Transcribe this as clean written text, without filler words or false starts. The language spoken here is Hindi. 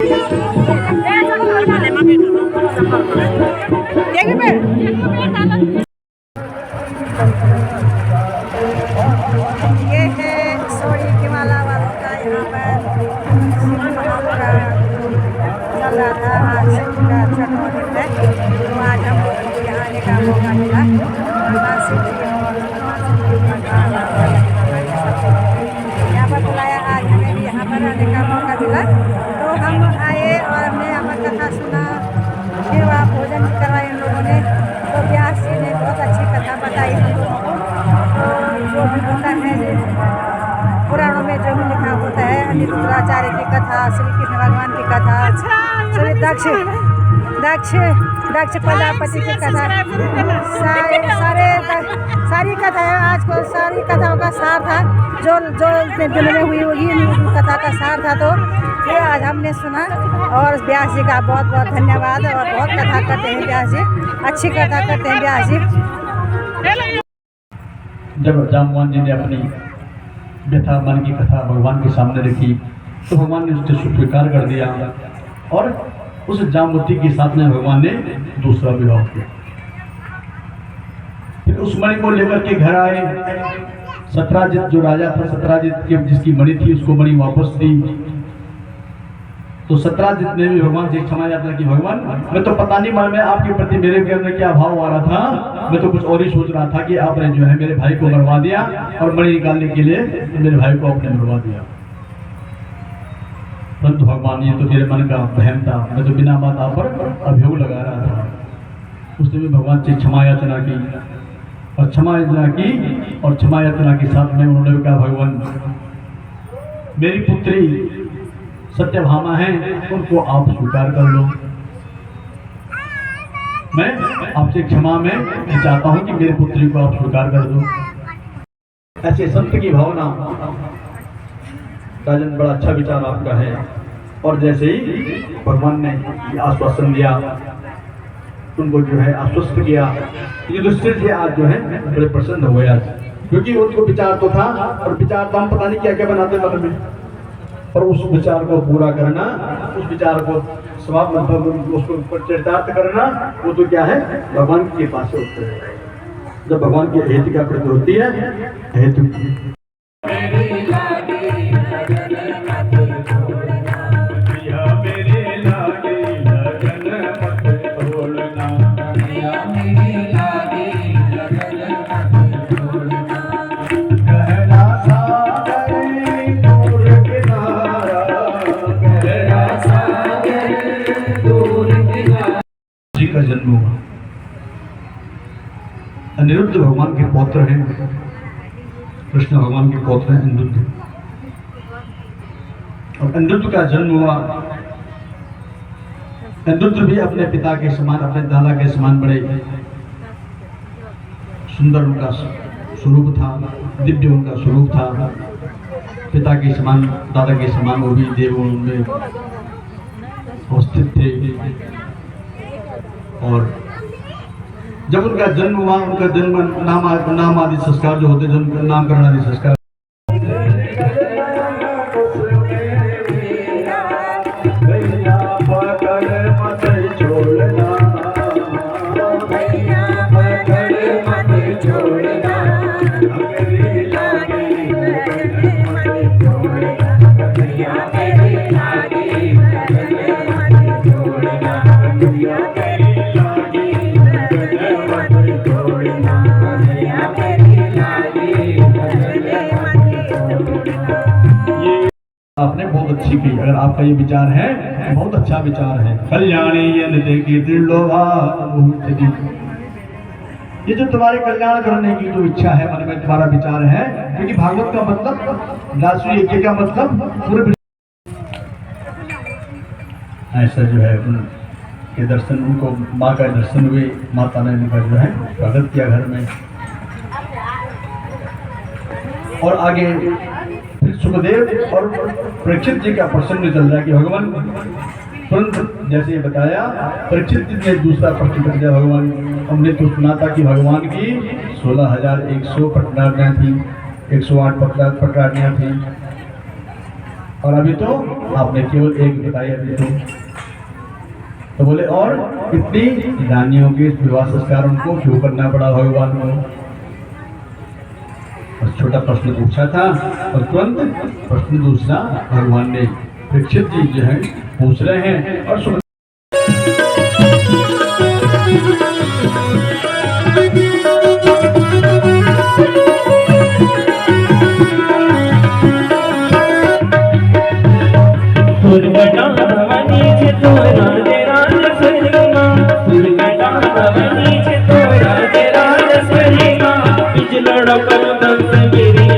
ये है सोरी की माला वालों का यहाँ पर चल रहा था। आज का छठवां दिन है, तो आज हम लोग को यहाँ आने का मौका मिला। यहाँ पर बुलाया, आज हमें भी यहाँ पर आने का मौका मिला, तो हम आए और हमने यहाँ पर कथा सुना। फिर वहाँ भोजन भी करवाए इन लोगों ने। तो व्यास जी ने बहुत अच्छी कथा बताई हम लोगों को। तो जो भी होता है पुराणों में जो भी लिखा होता है, अनिरुद्धाचार्य की कथा, श्री कृष्ण भगवान की कथा, श्री दक्ष प्रजापति की कथा, सारी कथा है। आज को सारी कथाओं का सार था, जो दिन में हुई होगी कथा का सार था। तो ये आज हमने सुना और व्यास जी का बहुत बहुत धन्यवाद। और बहुत कथा करते हैं व्यास जी, अच्छी कथा करते हैं व्यास जी। जब जाम्बवान जी ने अपनी व्यथा मन की कथा भगवान के सामने रखी, तो भगवान ने उसको स्वीकार कर दिया और उस जामवती के साथ में भगवान ने दूसरा विवाह किया। फिर उस मणि को लेकर के घर आए। सत्राजित जो राजा था, सत्राजित की जिसकी मणि थी, उसको मणि वापस दी। तो सत्राजित ने भी भगवान से क्षमा याचना की, भगवान मैं तो पता नहीं मन में आपके प्रति मेरे घर में क्या भाव आ रहा था, मैं तो कुछ और ही सोच रहा था कि आपने जो है मेरे भाई को मरवा दिया और मणि निकालने के लिए मेरे भाई को आपने मरवा दिया। परंतु भगवान ये तो मेरे मन का वहम था, मैं तो बिना बात आप पर अभियोग लगा रहा था। उसने भी भगवान से क्षमा याचना की और क्षमा याचना के साथ में उन्होंने कहा, भगवान मेरी पुत्री सत्यभामा है, उनको आप स्वीकार कर लो। मैं आपसे क्षमा में चाहता हूं कि मेरी पुत्री को आप स्वीकार कर दो। ऐसे संत की भावना, राजन बड़ा अच्छा विचार आपका है। और जैसे ही भगवान ने आश्वासन दिया, उनको जो है आश्वस्त किया, युधिष्ठिर जी आज जो है बड़े प्रसन्न हो गए आज, क्योंकि उनको विचार तो था और विचार तो हम पता नहीं क्या क्या बनाते मन में, और उस विचार को पूरा करना, उस विचार को उसको चरितार्थ करना, वो तो क्या है भगवान की कृपा से होता है। जब भगवान की हेतु का प्रति होती है हेतु का जन्म हुआ। अनिरुद्ध भगवान के पौत्र हैं, कृष्ण भगवान के पौत्र हैं अनिरुद्ध। और अनिरुद्ध का जन्म हुआ। अनिरुद्ध भी अपने पिता के समान, अपने दादा के समान बड़े सुंदर उनका स्वरूप था, दिव्य उनका स्वरूप था। पिता के समान, दादा के समान वो भी देवगुण में अवस्थित थे। और जब उनका जन्म हुआ, उनका जन्म नाम आदि संस्कार जो होते, जन्म नामकरण आदि संस्कार, आपने बहुत अच्छी की। अगर आपका ये विचार है, बहुत अच्छा विचार है। कल्याणी ये जो तुम्हारे कल्याण करने की जो इच्छा है, मन में तुम्हारा विचार है, क्योंकि भागवत का मतलब, राष्ट्रीय यज्ञ का मतलब पूरे ऐसा जो है उनके दर्शन, उनको माँ का दर्शन हुए, माता ने उनका जो है स्वागत किया घर में। और आगे सुखदेव और परीक्षित जी का प्रसंग चल रहा है कि भगवान तुरंत जैसे बताया, परीक्षित जी ने दूसरा प्रश्न कर दिया, भगवान हमने तो सुना था कि भगवान की 16,100 पटरानियाँ थी, 108 पटरानियाँ थी, और अभी तो आपने केवल एक बताई अभी तो बोले और कितनी रानियों के विवाह संस्कार उनको क्यों करना पड़ा भगवान को। और छोटा प्रश्न पूछा था और तुरंत प्रश्न दूसरा भगवान ने परीक्षित जी जो है पूछ रहे हैं और सुन बिजलड़ पर दस मेरी